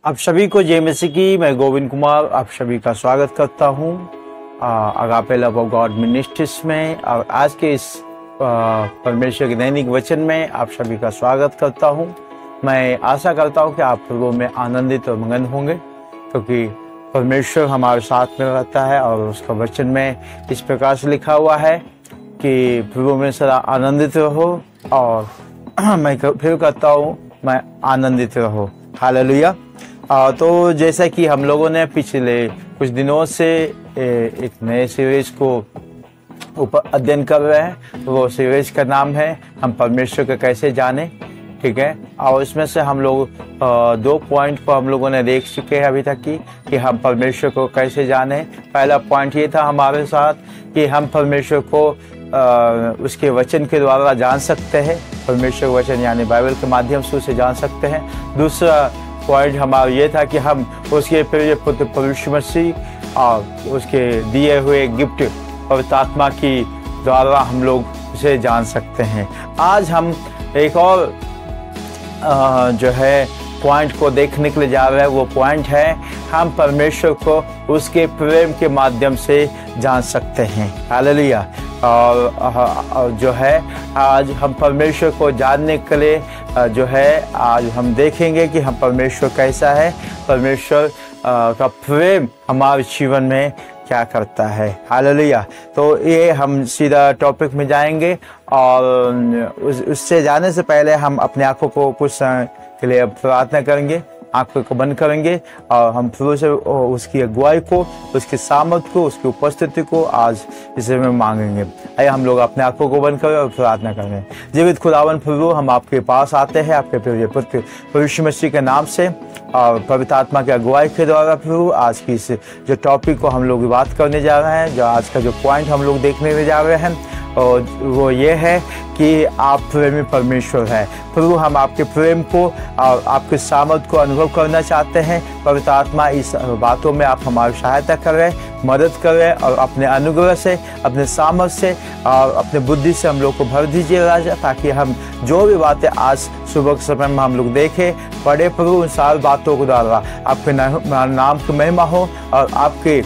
आप सभी को जय मसीह की। मैं गोविंद कुमार आप सभी का स्वागत करता हूँ agape love of God ministries में। और आज के इस परमेश्वर के दैनिक वचन में आप सभी का स्वागत करता हूँ। मैं आशा करता हूँ कि आप प्रभु में आनंदित और मगन होंगे, क्योंकि परमेश्वर हमारे साथ में रहता है और उसका वचन में इस प्रकार से लिखा हुआ है कि प्रभु में सदा आनंदित रहो। और मैं फिर कहता हूँ, मैं आनंदित रहो। हालेलुया। तो जैसा कि हम लोगों ने पिछले कुछ दिनों से एक नए सीरीज को ऊपर अध्ययन कर रहे हैं। वो सीरीज का नाम है हम परमेश्वर को कैसे जाने। ठीक है, और इसमें से हम लोग 2 पॉइंट को हम लोगों ने देख चुके हैं अभी तक कि हम परमेश्वर को कैसे जाने। पहला पॉइंट ये था हमारे साथ कि हम परमेश्वर को उसके वचन के द्वारा जान सकते हैं। परमेश्वर वचन यानी बाइबल के माध्यम से उसे जान सकते हैं। दूसरा पॉइंट हमारा ये था कि हम उसके प्रिय पुत्र प्रभु मसीह और उसके दिए हुए गिफ्ट पवित्र आत्मा की द्वारा हम लोग उसे जान सकते हैं। आज हम एक और जो है पॉइंट को देखने के लिए जा रहे हैं। वो पॉइंट है हम परमेश्वर को उसके प्रेम के माध्यम से जान सकते हैं। हालेलुया। और जो है आज हम परमेश्वर को जानने के लिए जो है आज हम देखेंगे कि हम परमेश्वर कैसा है, परमेश्वर का प्रेम हमारे जीवन में क्या करता है। हालेलुया। तो ये हम सीधा टॉपिक में जाएंगे और उससे जाने से पहले हम अपने आंखों को कुछ समय के लिए प्रार्थना करेंगे। आंखों को बंद करेंगे और हम प्रभु से उसकी अगुवाई को, उसकी सामर्थ को, उसकी उपस्थिति को आज इसे में मांगेंगे। आइए हम लोग अपने आंखों को बंद करें और प्रार्थना करें। जीवित खुदावन प्रभु, हम आपके पास आते हैं आपके प्रिय पुत्र प्रभु मसीह के नाम से और पवित्र आत्मा की अगुवाई के द्वारा। प्रभु आज की इस जो टॉपिक को हम लोग बात करने जा रहे हैं, जो आज का जो पॉइंट हम लोग देखने जा रहे हैं, और वो ये है कि आप प्रेमी परमेश्वर है। प्रभु हम आपके प्रेम को और आपके सामर्थ को अनुभव करना चाहते हैं। पवित्र आत्मा इस बातों में आप हमारी सहायता करें, मदद करें और अपने अनुग्रह से, अपने सामर्थ से और अपने बुद्धि से हम लोग को भर दीजिए राजा, ताकि हम जो भी बातें आज सुबह के समय में हम लोग देखें पढ़े प्रभु, उन सारी बातों को द्वारा आपके नाम की महिमा हो और आपके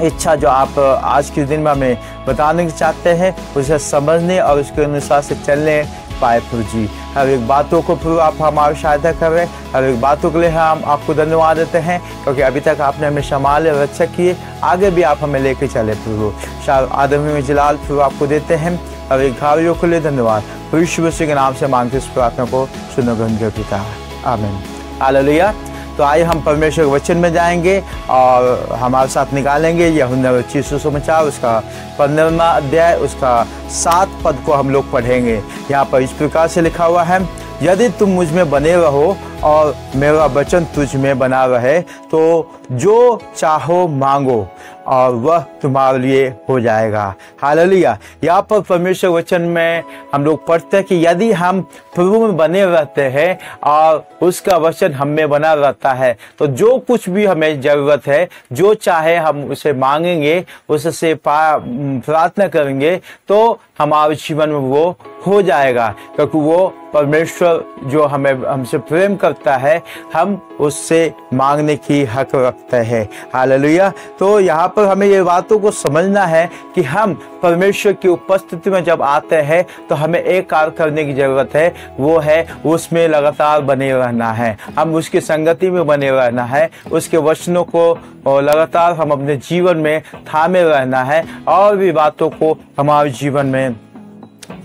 इच्छा जो आप आज के दिन में हमें बताने की चाहते हैं उसे समझने और उसके अनुसार से चलने पाए। प्रभु जी हर एक बातों को प्रभु आप हमारी सहायता कर रहे हैं। हर एक बातों के लिए हम आपको धन्यवाद देते हैं, क्योंकि अभी तक आपने हमें संभाले रक्षा किए, आगे भी आप हमें लेके चले। प्रभु शायद आदमी में जलाल प्रभु आपको देते हैं। हर एक कार्यों के लिए धन्यवाद। प्रभु यीशु के नाम से मांगते इस प्रार्थना को सुनो ग्रहण पिता। आमीन। हालेलुया। तो आइए हम परमेश्वर के वचन में जाएंगे और हमारे साथ निकालेंगे यूहन्ना रचित सुसमाचार उसका 15वां अध्याय उसका 7 पद को हम लोग पढ़ेंगे। यहाँ पर इस प्रकार से लिखा हुआ है, यदि तुम मुझ में बने रहो और मेरा वचन तुझ में बना रहे तो जो चाहो मांगो और वह तुम्हारे लिए हो जाएगा। हालेलुया। यहाँ पर परमेश्वर वचन में हम लोग पढ़ते हैं कि यदि हम प्रभु में बने रहते हैं और उसका वचन हम में बना रहता है तो जो कुछ भी हमें जरूरत है, जो चाहे हम उसे मांगेंगे, उससे प्रार्थना करेंगे तो हमारे जीवन में वो हो जाएगा, क्योंकि वो परमेश्वर जो हमें हमसे प्रेम करता है, हम उससे मांगने की हक रखते हैं। हालेलुया। तो यहाँ पर हमें ये बातों को समझना है कि हम परमेश्वर की उपस्थिति में जब आते हैं तो हमें एक कार्य करने की जरूरत है, वो है उसमें लगातार बने रहना है। हम उसकी संगति में बने रहना है, उसके वचनों को लगातार हम अपने जीवन में थामे रहना है और भी बातों को हमारे जीवन में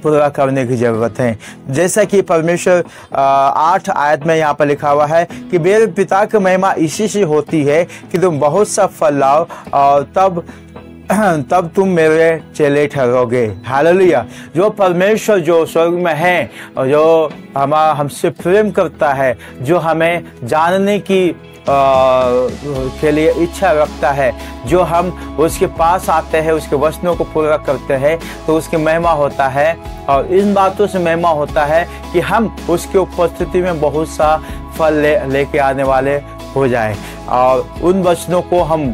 पूरा करने की जरूरत है। जैसा कि परमेश्वर 8 आयत में यहाँ पर लिखा हुआ है कि मेरे पिता की महिमा इसी से होती है कि तुम बहुत सा फल लाओ और तब तुम मेरे चेले ठहरोगे। हालेलुया। जो परमेश्वर जो स्वर्ग में है और जो हमसे प्रेम करता है, जो हमें जानने की के लिए इच्छा रखता है, जो हम उसके पास आते हैं, उसके वचनों को पूरा करते हैं तो उसकी महिमा होता है। और इन बातों से महिमा होता है कि हम उसकी उपस्थिति में बहुत सा फल लेके आने वाले हो जाए और उन वचनों को हम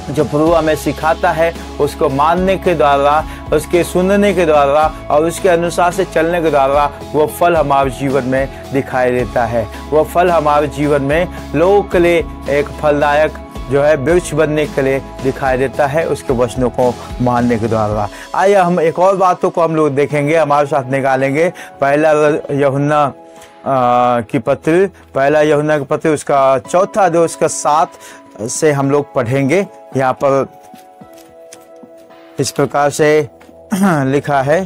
जो प्रभु हमें सिखाता है उसको मानने के द्वारा, उसके सुनने के द्वारा और उसके अनुसार से चलने के द्वारा वो फल हमारे जीवन में दिखाई देता है। वो फल हमारे जीवन में लोगों के लिए एक फलदायक जो है वृक्ष बनने के लिए दिखाई देता है उसके वचनों को मानने के द्वारा। आइए हम एक और बातों को हम लोग देखेंगे, हमारे साथ निकालेंगे। पहला यूहन्ना की पत्र, पहला यूहन्ना की पत्र उसका 4 अध्याय उसका 7 से हम लोग पढ़ेंगे। यहाँ पर इस प्रकार से लिखा है,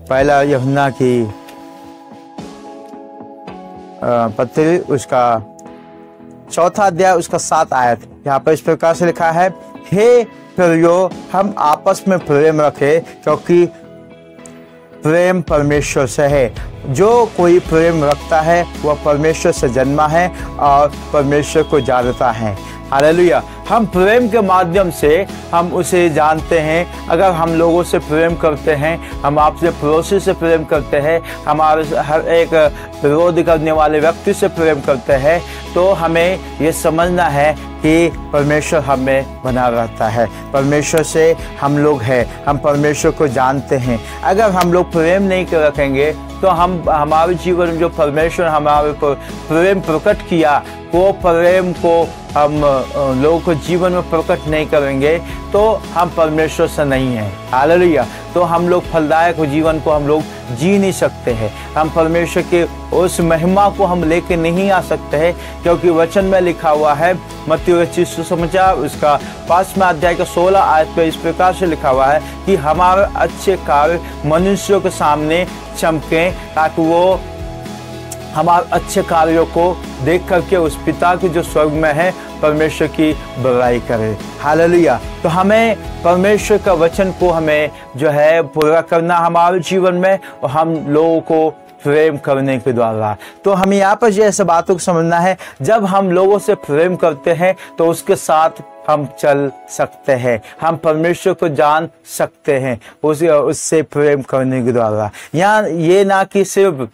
पहला यूहन्ना की पत्र उसका 4 अध्याय उसका 7 आयत, यहाँ पर इस प्रकार से लिखा है, हे प्रियो, हम आपस में प्रेम रखें क्योंकि प्रेम परमेश्वर से है। जो कोई प्रेम रखता है वह परमेश्वर से जन्मा है और परमेश्वर को जानता है। हालेलुया। हम प्रेम के माध्यम से हम उसे जानते हैं। अगर हम लोगों से प्रेम करते हैं, हम आपसे पड़ोसी से प्रेम करते हैं, हमारे हर एक विरोध करने वाले व्यक्ति से प्रेम करते हैं, तो हमें ये समझना है कि परमेश्वर हमें बना रहता है। परमेश्वर से हम लोग हैं, हम परमेश्वर को जानते हैं। अगर हम लोग प्रेम नहीं रखेंगे तो हम हमारे जीवन में जो परमेश्वर हमारे पर प्रेम प्रकट किया, वो प्रेम को हम लोगों को जीवन में प्रकट नहीं करेंगे तो हम परमेश्वर से नहीं हैं। हालेलुया। तो हम लोग फलदायक जीवन को हम लोग जी नहीं सकते हैं। हम परमेश्वर के उस महिमा को हम लेके नहीं आ सकते हैं, क्योंकि वचन में लिखा हुआ है, मत्ती रचित सुसमाचार उसका 5वां अध्याय का 16 आयत पे इस प्रकार से लिखा हुआ है कि हमारे अच्छे कार्य मनुष्यों के सामने चमके, ताकि वो हमारे अच्छे कार्यों को देख करके उस पिता की जो स्वर्ग में है परमेश्वर की बड़ाई करे। हालेलुया। तो हमें परमेश्वर का वचन को हमें जो है पूरा करना हमारे जीवन में, और हम लोगों को प्रेम करने के द्वारा। तो हमें यहाँ पर जैसे बातों को समझना है, जब हम लोगों से प्रेम करते हैं तो उसके साथ हम चल सकते हैं, हम परमेश्वर को जान सकते हैं उससे प्रेम करने के द्वारा। यहाँ ये ना कि सिर्फ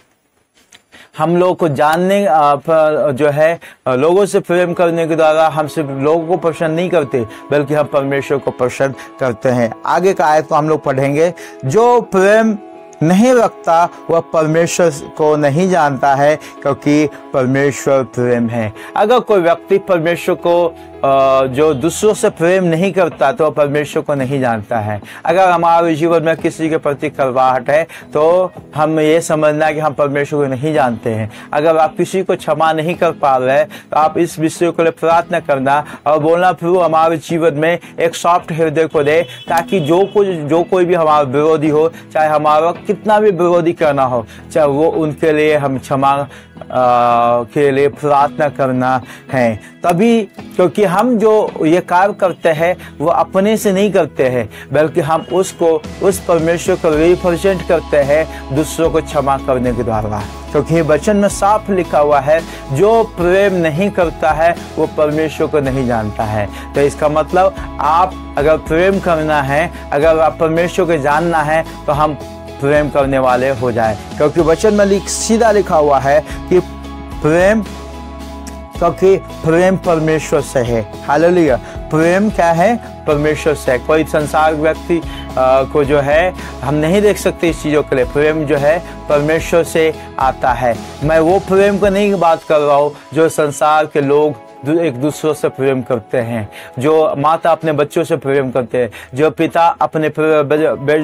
हम लोगों को जानने जो है लोगों से प्रेम करने के द्वारा हम सिर्फ लोगों को पसंद नहीं करते, बल्कि हम परमेश्वर को पसंद करते हैं। आगे का आयत को हम लोग पढ़ेंगे, जो प्रेम नहीं रखता वह परमेश्वर को नहीं जानता है, क्योंकि परमेश्वर प्रेम है। अगर कोई व्यक्ति परमेश्वर को जो दूसरों से प्रेम नहीं करता तो परमेश्वर को नहीं जानता है। अगर हमारे जीवन में किसी के प्रति कड़वाहट है तो हम ये समझना है कि हम परमेश्वर को नहीं जानते हैं। अगर आप किसी को क्षमा नहीं कर पा रहे तो आप इस विषय को लिए प्रार्थना करना और बोलना, प्रभु हमारे जीवन में एक सॉफ्ट हृदय को दे, ताकि जो कोई भी हमारा विरोधी हो, चाहे हमारा कितना भी विरोधी करना हो, चाहे वो उनके लिए हम क्षमा के लिए प्रार्थना करना है। तभी, क्योंकि हम जो ये कार्य करते हैं वो अपने से नहीं करते हैं, बल्कि हम उस परमेश्वर को रिप्रेजेंट करते हैं दूसरों को क्षमा करने के द्वारा। क्योंकि वचन में साफ लिखा हुआ है, जो प्रेम नहीं करता है वो परमेश्वर को नहीं जानता है। तो इसका मतलब आप अगर प्रेम करना है, अगर आप परमेश्वर को जानना है, तो हम प्रेम करने वाले हो जाए। क्योंकि वचन में सीधा लिखा हुआ है कि क्योंकि प्रेम परमेश्वर से है। हालेलुया। प्रेम क्या है? परमेश्वर से। कोई संसार व्यक्ति को जो है हम नहीं देख सकते इस चीज़ों के लिए। प्रेम जो है परमेश्वर से आता है। मैं वो प्रेम को नहीं बात कर रहा हूँ जो संसार के लोग एक दूसरों से प्रेम करते हैं, जो माता अपने बच्चों से प्रेम करते हैं, जो पिता अपने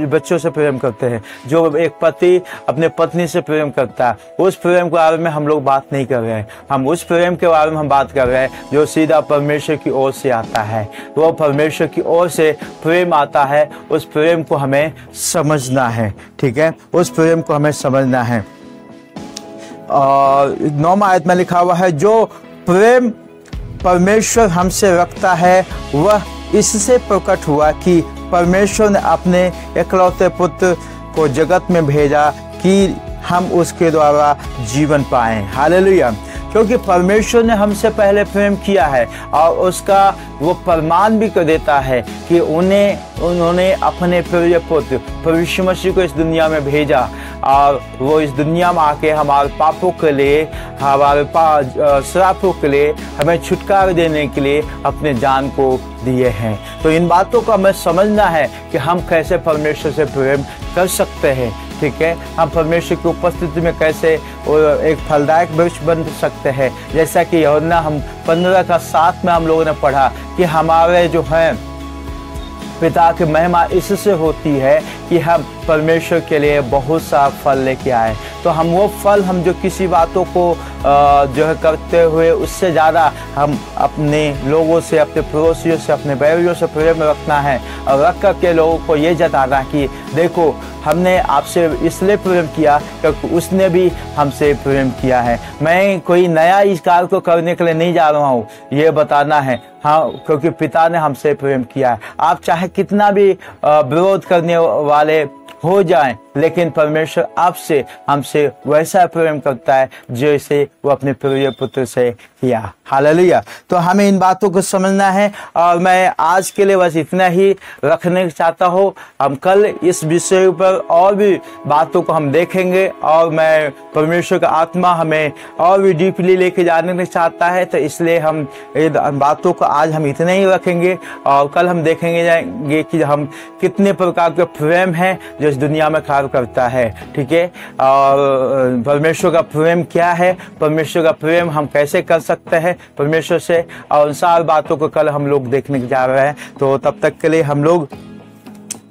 बच्चों से प्रेम करते हैं, जो एक पति अपने पत्नी से प्रेम करता है। उस प्रेम के बारे में हम लोग बात नहीं कर रहे हैं। हम उस प्रेम के बारे में हम बात कर रहे हैं जो सीधा परमेश्वर की ओर से आता है। वो परमेश्वर की ओर से प्रेम आता है, उस प्रेम को हमें समझना है। ठीक है, उस प्रेम को हमें समझना है। और 9वां आयत में लिखा हुआ है, जो प्रेम परमेश्वर हमसे रखता है वह इससे प्रकट हुआ कि परमेश्वर ने अपने एकलौते पुत्र को जगत में भेजा कि हम उसके द्वारा जीवन पाएं। हालेलुया। क्योंकि परमेश्वर ने हमसे पहले प्रेम किया है और उसका वो प्रमाण भी कर देता है कि उन्होंने अपने प्रिय पुत्र प्रभु यीशु मसीह को इस दुनिया में भेजा और वो इस दुनिया में आके हमारे पापों के लिए, हमारे श्रापों के लिए हमें छुटकारा देने के लिए अपने जान को दिए हैं। तो इन बातों को हमें समझना है कि हम कैसे परमेश्वर से प्रेम कर सकते हैं। ठीक है, हम परमेश्वर की उपस्थिति में कैसे एक फलदायक वृक्ष बन सकते हैं। जैसा कि यूहन्ना 15:7 में हम लोगों ने पढ़ा कि हमारे जो है पिता की महिमा इससे होती है कि हम परमेश्वर के लिए बहुत सा फल लेके आए। तो हम वो फल, हम जो किसी बातों को जो है करते हुए उससे ज़्यादा हम अपने लोगों से, अपने पड़ोसियों से, अपने बैरियों से प्रेम रखना है और रख कर के लोगों को ये जताना कि देखो हमने आपसे इसलिए प्रेम किया क्योंकि उसने भी हमसे प्रेम किया है। मैं कोई नया इस कार्य को करने के लिए नहीं जा रहा हूँ, ये बताना है हाँ, क्योंकि पिता ने हमसे प्रेम किया है। आप चाहे कितना भी विरोध करने वाले हो जाएं, लेकिन परमेश्वर आपसे, हमसे वैसा प्रेम करता है जैसे वो अपने प्रिय पुत्र से किया। हालेलुया। तो हमें इन बातों को समझना है और मैं आज के लिए बस इतना ही रखने चाहता हूँ। हम कल इस विषय पर और भी बातों को हम देखेंगे और मैं परमेश्वर का आत्मा हमें और भी डीपली लेके जाने चाहता है, तो इसलिए हम इन बातों को आज हम इतने ही रखेंगे और कल हम देखेंगे जाएंगे कि हम कितने प्रकार के प्रेम हैं जो इस दुनिया में कार्य करता है। ठीक है, और परमेश्वर का प्रेम क्या है, परमेश्वर का प्रेम हम कैसे कर सकते हैं परमेश्वर से, और उन सारी बातों को कल हम लोग देखने जा रहे हैं। तो तब तक के लिए हम लोग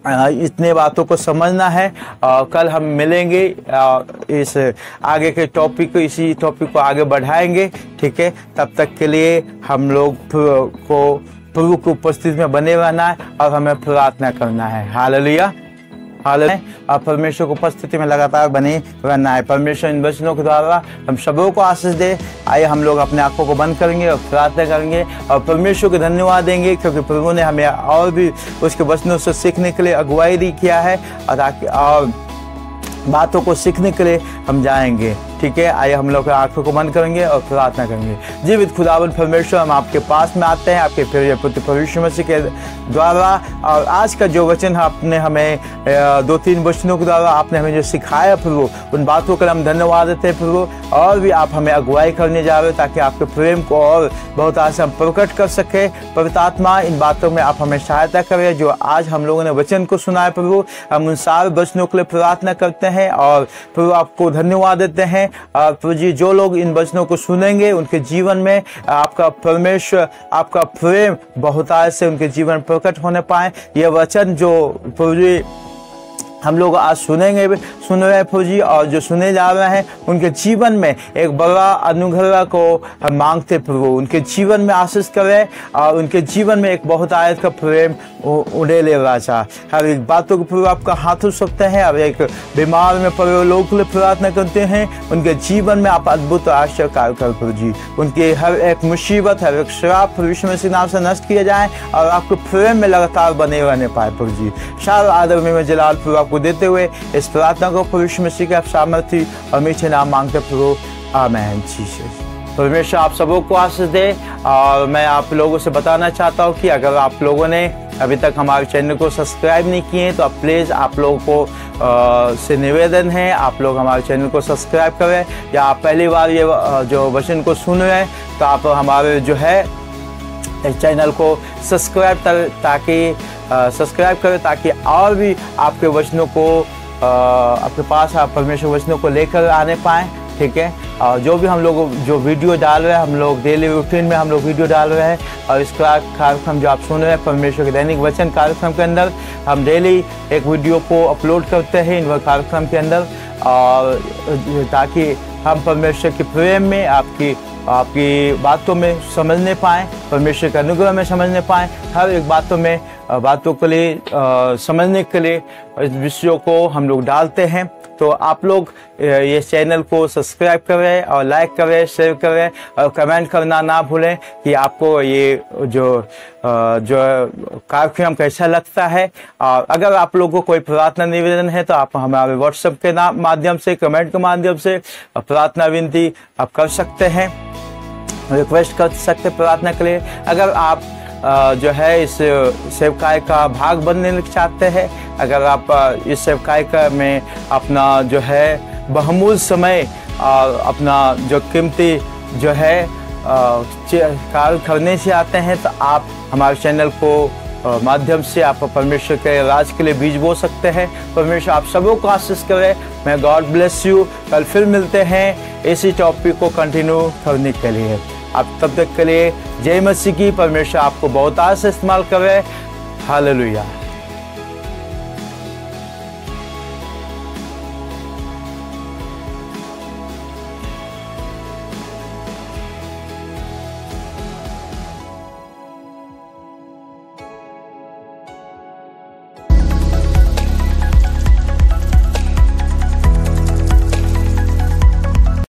इतने बातों को समझना है और कल हम मिलेंगे इस आगे के टॉपिक को, इसी टॉपिक को आगे बढ़ाएंगे। ठीक है, तब तक के लिए हम लोग को प्रभु की उपस्थिति में बने रहना है और हमें प्रार्थना करना है। Hallelujah, hallelujah. और परमेश्वर की उपस्थिति में लगातार बने रहना है। परमेश्वर इन वचनों के द्वारा हम सबों को आशीष दे। आइए हम लोग अपने आंखों को बंद करेंगे और प्रार्थना करेंगे और परमेश्वर को धन्यवाद देंगे क्योंकि प्रभु ने हमें और भी उसके वचनों से सीखने के लिए अगुवाई दी किया है और बातों को सीखने के लिए हम जाएंगे। ठीक है, आइए हम लोग आंखों को बंद करेंगे और प्रार्थना करेंगे। जीवित खुदावंद परमेश्वर, हम आपके पास में आते हैं आपके प्रिय पुत्र प्रभु यीशु मसीह के द्वारा, और आज का जो वचन आपने हमें 2-3 वचनों के द्वारा आपने हमें जो सिखाया प्रभु, उन बातों के लिए हम धन्यवाद देते हैं प्रभु। और भी आप हमें अगुवाई करने जा रहे हो ताकि आपके प्रेम को और बहुत आशा हम प्रकट कर सके। पवित्र आत्मा, इन बातों में आप हमें सहायता करें जो आज हम लोगों ने वचन को सुना है प्रभु। हम उन सारे वचनों के लिए प्रार्थना करते हैं और प्रभु आपको धन्यवाद देते हैं। प्रभु जी, जो लोग इन वचनों को सुनेंगे उनके जीवन में आपका परमेश्वर, आपका प्रेम बहुतायत से उनके जीवन प्रकट होने पाए। ये वचन जो प्रभु जी हम लोग आज सुन रहे हैं प्रभु जी, और जो सुने जा रहे हैं उनके जीवन में एक बड़ा अनुग्रह को हम मांगते प्रभु। उनके जीवन में आशीष करें और उनके जीवन में एक बहुत आयत का प्रेम उड़े ले राजा। हर एक बातों को प्रभु आपका हाथ उठ सकते हैं। अब एक बीमार में पड़े लोगों के लिए प्रार्थना करते हैं, उनके जीवन में आप अद्भुत आश्चर्य कार्य कर प्रभु जी। उनके हर एक मुसीबत, हर एक श्राप प्रभु यीशु मसीह नाम से नष्ट किए जाए और आपके प्रेम में लगातार बने रहने पाए प्रभु जी। सारा आदर में जलाल प्रभु आपको देते हुए इस प्रार्थना को प्रभु यीशु मसीह के आप सामर्थ्य और मीठे नाम मांगते प्रभु, आमीन। जीसस, परमेश्वर आप सबों को आशीष दे। और मैं आप लोगों से बताना चाहता हूँ कि अगर आप लोगों ने अभी तक हमारे चैनल को सब्सक्राइब नहीं किए तो प्लीज़ आप लोगों को से निवेदन है, आप लोग हमारे चैनल को सब्सक्राइब करें। या आप पहली बार ये जो वचन को सुन रहे हैं तो आप हमारे जो है इस चैनल को सब्सक्राइब करें ताकि और भी आपके वचनों को आपके पास आप परमेश्वर वचनों को लेकर आने पाएँ। ठीक है, और जो भी हम लोग जो वीडियो डाल रहे हैं, हम लोग डेली रूटीन में हम लोग वीडियो डाल रहे हैं, और इस कार्यक्रम जो आप सुन रहे हैं परमेश्वर के दैनिक वचन कार्यक्रम के अंदर हम डेली एक वीडियो को अपलोड करते हैं इन कार्यक्रम के अंदर, और ताकि हम परमेश्वर के प्रेम में आपकी बातों में समझने पाएँ, परमेश्वर के अनुग्रह में समझने पाएँ, हर एक बातों के लिए समझने के लिए इस विषयों को हम लोग डालते हैं। तो आप लोग ये चैनल को सब्सक्राइब करें और लाइक करें, शेयर करें और कमेंट करना ना भूलें कि आपको ये जो कार्यक्रम कैसा लगता है। और अगर आप लोगों को कोई प्रार्थना निवेदन है तो आप हमारे व्हाट्सएप के माध्यम से, कमेंट के माध्यम से प्रार्थना विनती आप कर सकते हैं। रिक्वेस्ट कर सकते, प्रार्थना के लिए। अगर आप जो है इस सेवकाई का भाग बनने चाहते हैं, अगर आप इस सेवकाई का में अपना जो है बहुमूल्य समय और अपना जो कीमती जो है कार्य करने से आते हैं, तो आप हमारे चैनल को माध्यम से आप परमेश्वर के राज के लिए बीज बो सकते हैं। परमेश्वर आप सबों को आशीष करे। मैं गॉड ब्लेस यू। कल फिर मिलते हैं इसी टॉपिक को कंटिन्यू करने के लिए। आप तब तक के लिए जय मसीह की। परमेश्वर आपको बहुत आशीष इस्तेमाल करे। हालेलुया।